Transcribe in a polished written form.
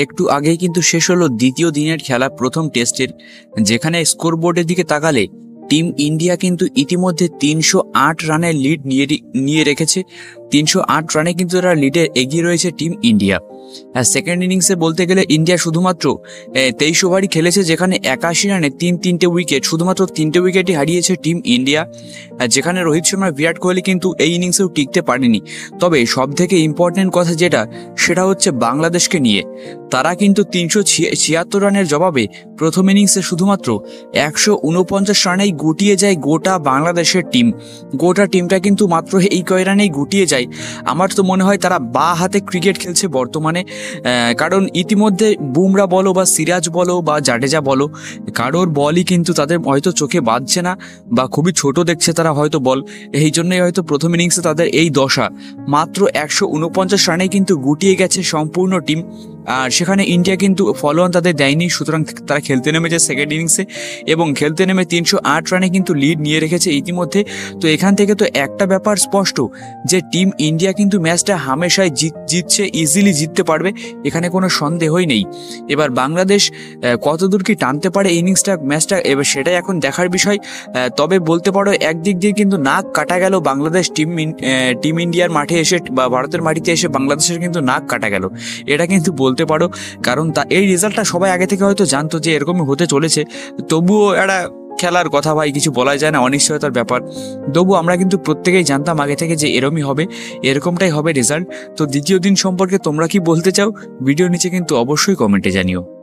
একটু আগেই কিন্তু শেষ হলো দ্বিতীয় দিনের খেলা প্রথম টেস্টের, যেখানে স্কোরবোর্ডের দিকে তাকালে টিম ইন্ডিয়া কিন্তু ইতিমধ্যে 308 রানের লিড নিয়ে রেখেছে। 308 রানে কিন্তু তারা লিডে এগিয়ে রয়েছে টিম ইন্ডিয়া। আর সেকেন্ড ইনিংসে বলতে গেলে ইন্ডিয়া শুধুমাত্র 23 ওভারই খেলেছে, যেখানে 81 রানে তিনটে উইকেট, শুধুমাত্র 3টে উইকেটই হারিয়েছে টিম ইন্ডিয়া। যেখানে রোহিত শর্মা, বিরাট কোহলি কিন্তু এই ইনিংসেও টিকতে পারেনি। তবে সব থেকে ইম্পর্টেন্ট কথা সেটা হচ্ছে বাংলাদেশকে নিয়ে। তারা কিন্তু 376 রানের জবাবে প্রথম ইনিংসে শুধুমাত্র 149 রানেই গুটিয়ে যায় গোটা বাংলাদেশের টিম। গোটা টিমটা কিন্তু মাত্র এই কয় রানেই গুটিয়ে যায়। আমার তো মনে হয় তারা বা হাতে ক্রিকেট খেলছে বর্তমানে, কারণ ইতিমধ্যে বুমরা বলো বা সিরাজ বলো বা জাডেজা বলো, কারোর বলই কিন্তু তাদের হয়তো চোখে বাজছে না বা খুবই ছোট দেখছে তারা হয়তো বল। এই জন্যই হয়তো প্রথম ইনিংসে তাদের এই দশা। মাত্র 149 রানে কিন্তু গুটিয়ে গেছে সম্পূর্ণ টিম। আর সেখানে ইন্ডিয়া কিন্তু ফলো অন তাদের দেয়নি, সুতরাং তারা খেলতে নেমেছে সেকেন্ড ইনিংসে এবং খেলতে নেমে 308 রানে কিন্তু লিড নিয়ে রেখেছে ইতিমধ্যে। তো এখান থেকে তো একটা ব্যাপার স্পষ্ট যে টিম ইন্ডিয়া কিন্তু ম্যাচটা হামেশাই জিতছে, ইজিলি জিততে পারবে, এখানে কোনো সন্দেহই নেই। এবার বাংলাদেশ কতদূর কি টানতে পারে ম্যাচটা এবার সেটাই এখন দেখার বিষয়। তবে বলতে পারো একদিক দিয়ে কিন্তু নাক কাটা গেল বাংলাদেশ টিম ইন্ডিয়ার মাঠে এসে বা ভারতের মাটিতে এসে বাংলাদেশের কিন্তু নাক কাটা গেল, এটা কিন্তু বলতে পারো। কারণ এই রেজাল্টটা সবাই আগে থেকে হয়তো জানতো যে এরকমই হতে চলেছে, তবুও একটা খেলার কথা ভাই, কিছু বলা যায় না, অনিশ্চয়তার ব্যাপার। তবু আমরা কিন্তু প্রত্যেকেই জানতাম আগে থেকে যে এরকমই হবে, এরকমটাই হবে রেজাল্ট। তো দ্বিতীয় দিন সম্পর্কে তোমরা কি বলতে চাও ভিডিও নিচে কিন্তু অবশ্যই কমেন্টে জানিও।